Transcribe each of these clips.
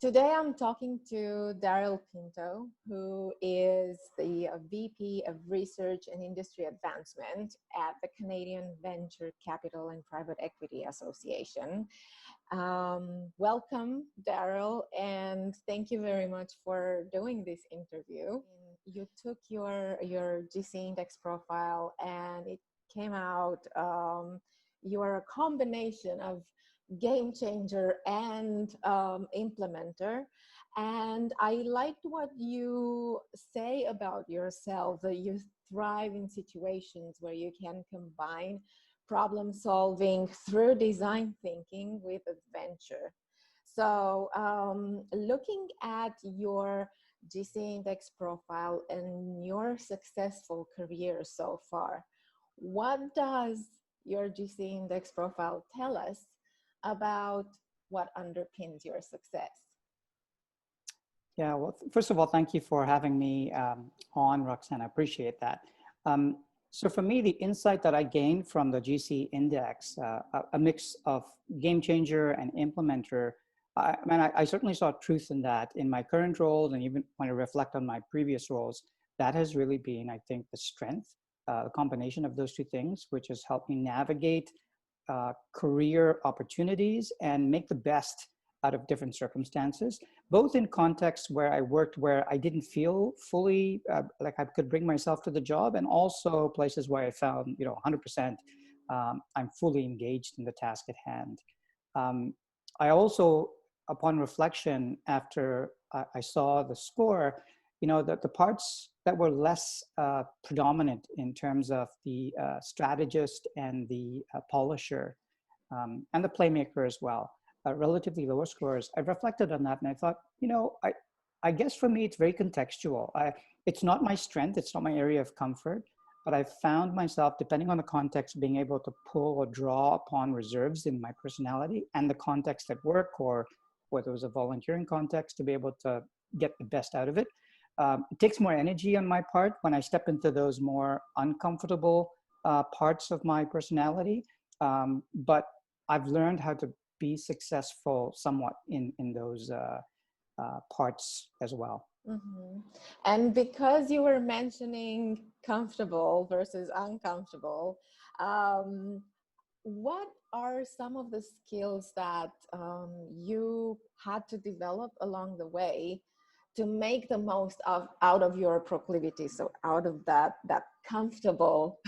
Today I'm talking to Darrel Pinto, who is the VP of Research and Industry Advancement at the Canadian Venture Capital and Private Equity Association. Welcome, Darrel, and thank you very much for doing this interview. You took your GC index profile and it came out, you are a combination of game changer and implementer. And I liked what you say about yourself, that you thrive in situations where you can combine problem solving through design thinking with adventure. So looking at your GC index profile and your successful career so far, what does your GC index profile tell us about what underpins your success? Yeah, well, first of all, thank you for having me on, Roxana. I appreciate that. So for me, the insight that I gained from the GC index, a mix of game changer and implementer, I certainly saw truth in that in my current roles, and even when I reflect on my previous roles, that has really been, I think, the strength, the combination of those two things, which has helped me navigate career opportunities and make the best out of different circumstances, both in contexts where I worked where I didn't feel fully like I could bring myself to the job, and also places where I found, 100% I'm fully engaged in the task at hand. I also, upon reflection, after I saw the score, that the parts that were less predominant in terms of the strategist and the polisher and the playmaker as well, relatively lower scores, I reflected on that and I thought, I guess for me, it's very contextual. It's not my strength, it's not my area of comfort, but I found myself, depending on the context, being able to pull or draw upon reserves in my personality and the context at work, or whether it was a volunteering context, to be able to get the best out of it. It takes more energy on my part when I step into those more uncomfortable parts of my personality. But I've learned how to be successful somewhat in those parts as well. Mm-hmm. And because you were mentioning comfortable versus uncomfortable, what are some of the skills that you had to develop along the way to make the most out of your proclivity, so out of that comfortable,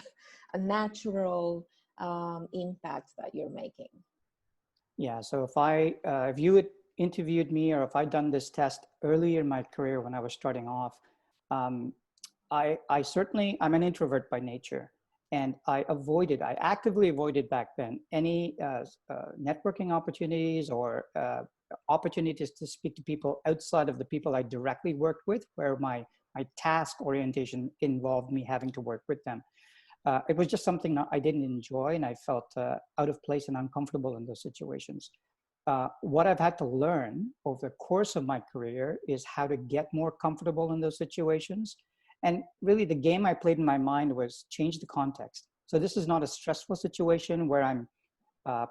a natural impact that you're making? Yeah, so if you had interviewed me, or if I'd done this test earlier in my career when I was starting off, I'm an introvert by nature, and I actively avoided back then any networking opportunities or opportunities to speak to people outside of the people I directly worked with, where my task orientation involved me having to work with them. It was just something that I didn't enjoy, and I felt out of place and uncomfortable in those situations. What I've had to learn over the course of my career is how to get more comfortable in those situations. And really the game I played in my mind was change the context. So this is not a stressful situation where I'm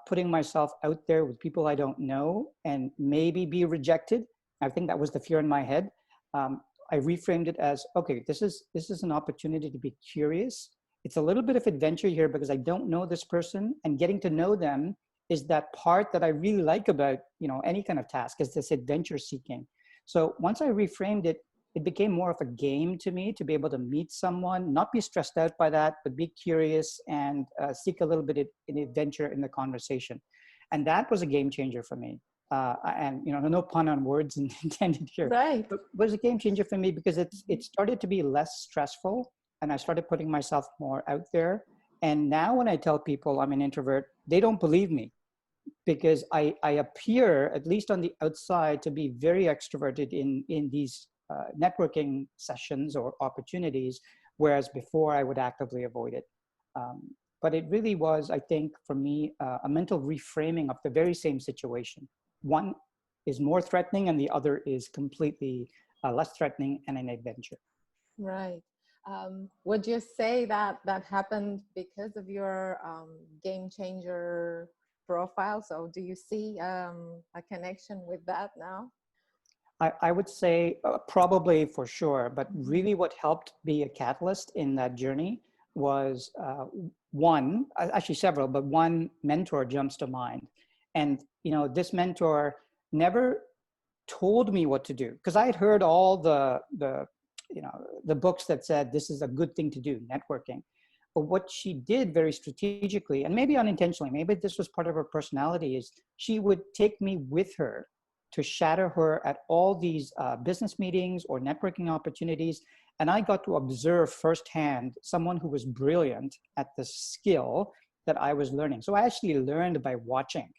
putting myself out there with people I don't know and maybe be rejected. I think that was the fear in my head. I reframed it as, okay, this is an opportunity to be curious. It's a little bit of adventure here because I don't know this person, and getting to know them is that part that I really like about, any kind of task, is this adventure seeking. So once I reframed it, it became more of a game to me to be able to meet someone, not be stressed out by that, but be curious and seek a little bit of an adventure in the conversation. And that was a game changer for me. And no pun on words intended here. Right. But it was a game changer for me because it started to be less stressful, and I started putting myself more out there. And now when I tell people I'm an introvert, they don't believe me, because I appear, at least on the outside, to be very extroverted in these networking sessions or opportunities, whereas before I would actively avoid it. But it really was, I think, for me, a mental reframing of the very same situation. One is more threatening and the other is completely less threatening and an adventure. Right. Would you say that happened because of your game changer profile? So do you see a connection with that now? I would say probably for sure, but Mhm. really what helped be a catalyst in that journey was one, actually several, but one mentor jumps to mind. And, this mentor never told me what to do because I had heard all the books that said this is a good thing to do, networking. But what she did very strategically, and maybe unintentionally, maybe this was part of her personality, is she would take me with her to shadow her at all these business meetings or networking opportunities. And I got to observe firsthand someone who was brilliant at the skill that I was learning. So I actually learned by watching.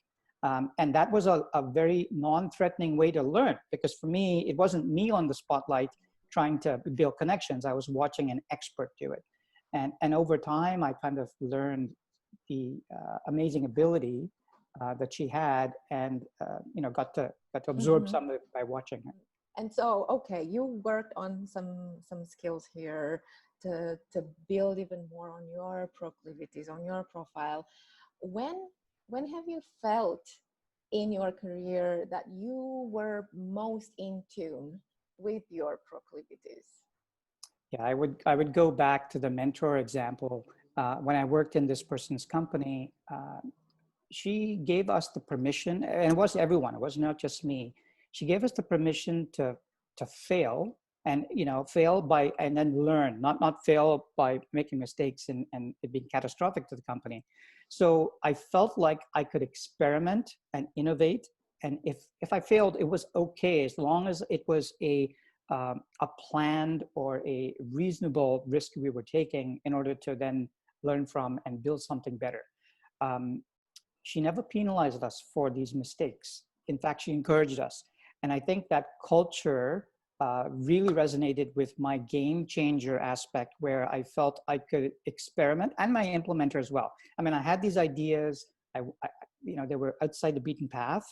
And that was a very non-threatening way to learn, because for me, it wasn't me on the spotlight trying to build connections. I was watching an expert do it. And over time, I kind of learned the amazing ability that she had, and got to absorb Mhm. some of it by watching her. And so, okay, you worked on some skills here to build even more on your proclivities, on your profile. When when have you felt in your career that you were most in tune with your proclivities? Yeah, I would go back to the mentor example. When I worked in this person's company, she gave us the permission, and it was everyone, it was not just me. She gave us the permission to fail, and fail by, and then learn, not fail by making mistakes and it being catastrophic to the company. So I felt like I could experiment and innovate, and if I failed, it was okay, as long as it was a planned or a reasonable risk we were taking in order to then learn from and build something better. Um, she never penalized us for these mistakes. In fact, she encouraged us. And I think that culture really resonated with my game changer aspect, where I felt I could experiment, and my implementer as well. I mean, I had these ideas, they were outside the beaten path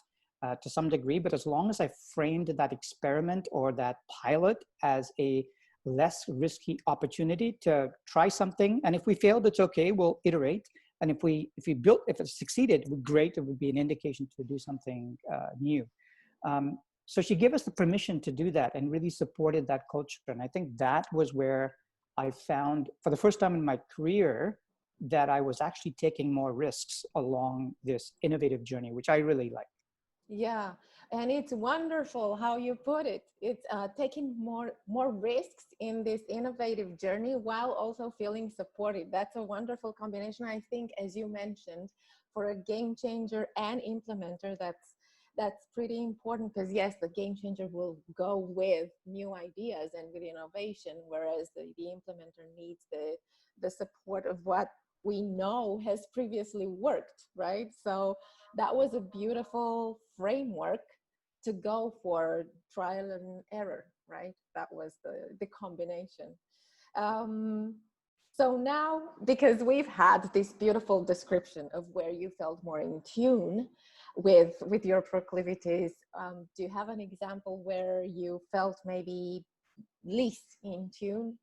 to some degree, but as long as I framed that experiment or that pilot as a less risky opportunity to try something, and if we failed, it's okay, we'll iterate. And if it succeeded, great, it would be an indication to do something new. So she gave us the permission to do that and really supported that culture. And I think that was where I found, for the first time in my career, that I was actually taking more risks along this innovative journey, which I really like. Yeah, and it's wonderful how you put it. It's taking more risks in this innovative journey while also feeling supported. That's a wonderful combination. I think, as you mentioned, for a game changer and implementer, that's pretty important, because yes, the game changer will go with new ideas and with innovation, whereas the implementer needs the support of what we know has previously worked, right? So that was a beautiful framework to go for trial and error, right? That was the combination. Um, so now, because we've had this beautiful description of where you felt more in tune with your proclivities, do you have an example where you felt maybe least in tune?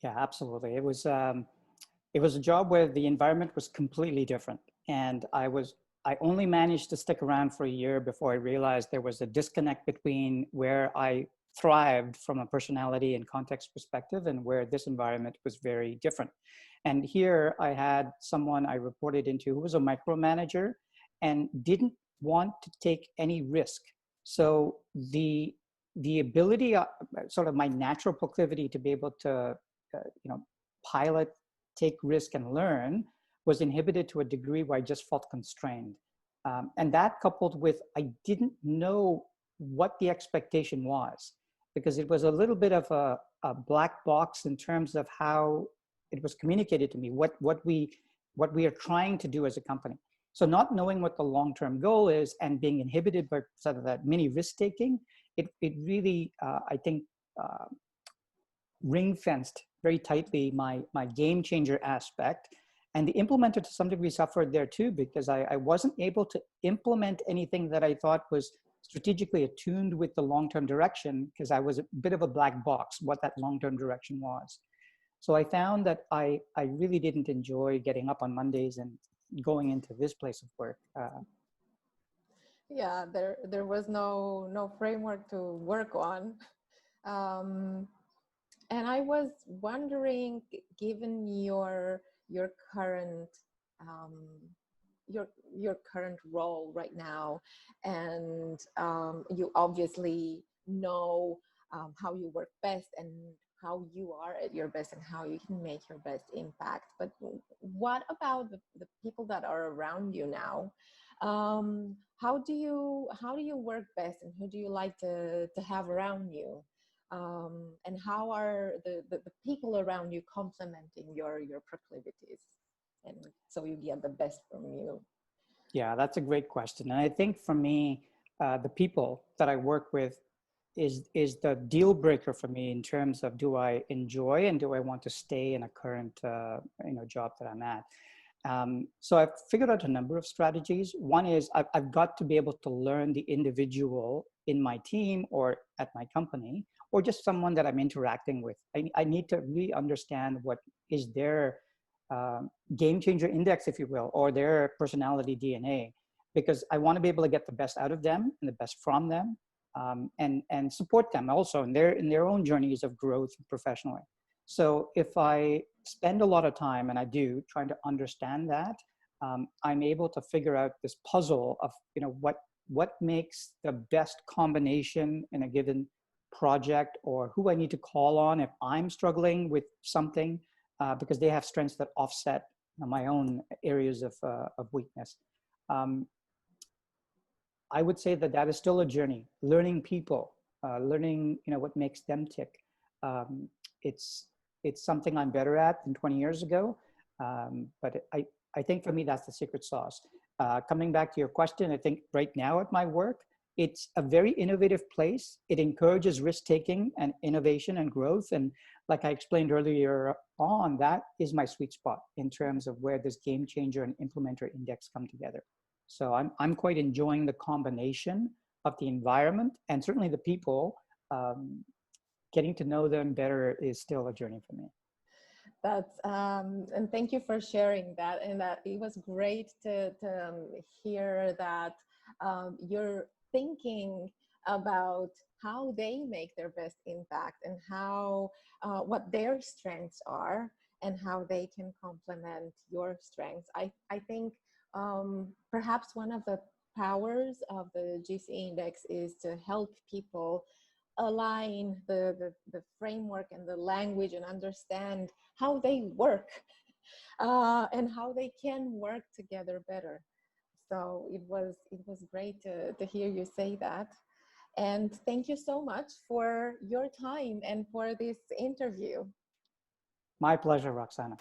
Yeah, absolutely. It was a job where the environment was completely different. And I only managed to stick around for a year before I realized there was a disconnect between where I thrived from a personality and context perspective and where this environment was very different. And here I had someone I reported into who was a micromanager and didn't want to take any risk. So the ability, sort of my natural proclivity to be able to, pilot, take risk, and learn was inhibited to a degree where I just felt constrained. And that, coupled with I didn't know what the expectation was, because it was a little bit of a black box in terms of how it was communicated to me, what we are trying to do as a company. So not knowing what the long-term goal is and being inhibited by sort of that mini risk-taking, it really, I think, uh, ring fenced very tightly my game changer aspect. And the implementer to some degree suffered there too, because I wasn't able to implement anything that I thought was strategically attuned with the long-term direction, because I was a bit of a black box what that long-term direction was. So I found that I really didn't enjoy getting up on Mondays and going into this place of work. Yeah, there was no framework to work on. Um, and I was wondering, given your current um, your current role right now, and you obviously know how you work best and how you are at your best and how you can make your best impact. But what about the people that are around you now? How do you work best, and who do you like to have around you? And how are the people around you complementing your proclivities, and so you get the best from you? Yeah, that's a great question. And I think for me, the people that I work with is the deal breaker for me in terms of do I enjoy and do I want to stay in a current job that I'm at. So I've figured out a number of strategies. One is I've got to be able to learn the individual in my team or at my company, or just someone that I'm interacting with. I need to really understand what is their game changer index, if you will, or their personality DNA, because I want to be able to get the best out of them and the best from them, and support them also in their own journeys of growth professionally. So if I spend a lot of time, and I do, trying to understand that, I'm able to figure out this puzzle of what makes the best combination in a given project, or who I need to call on if I'm struggling with something, because they have strengths that offset my own areas of weakness. Um, I would say that that is still a journey, learning people, learning what makes them tick. Um, it's it's something I'm better at than 20 years ago, but I think for me that's the secret sauce. Coming back to your question, I think right now at my work, it's a very innovative place. It encourages risk taking and innovation and growth, and like I explained earlier on, that is my sweet spot in terms of where this game changer and implementer index come together. So I'm quite enjoying the combination of the environment and certainly the people. Getting to know them better is still a journey for me. That's and thank you for sharing that. And that it was great to hear that you're thinking about how they make their best impact, and how what their strengths are, and how they can complement your strengths. I think perhaps one of the powers of the GC index is to help people align the framework and the language, and understand how they work, and how they can work together better. So it was great to hear you say that. And thank you so much for your time and for this interview. My pleasure, Roxana.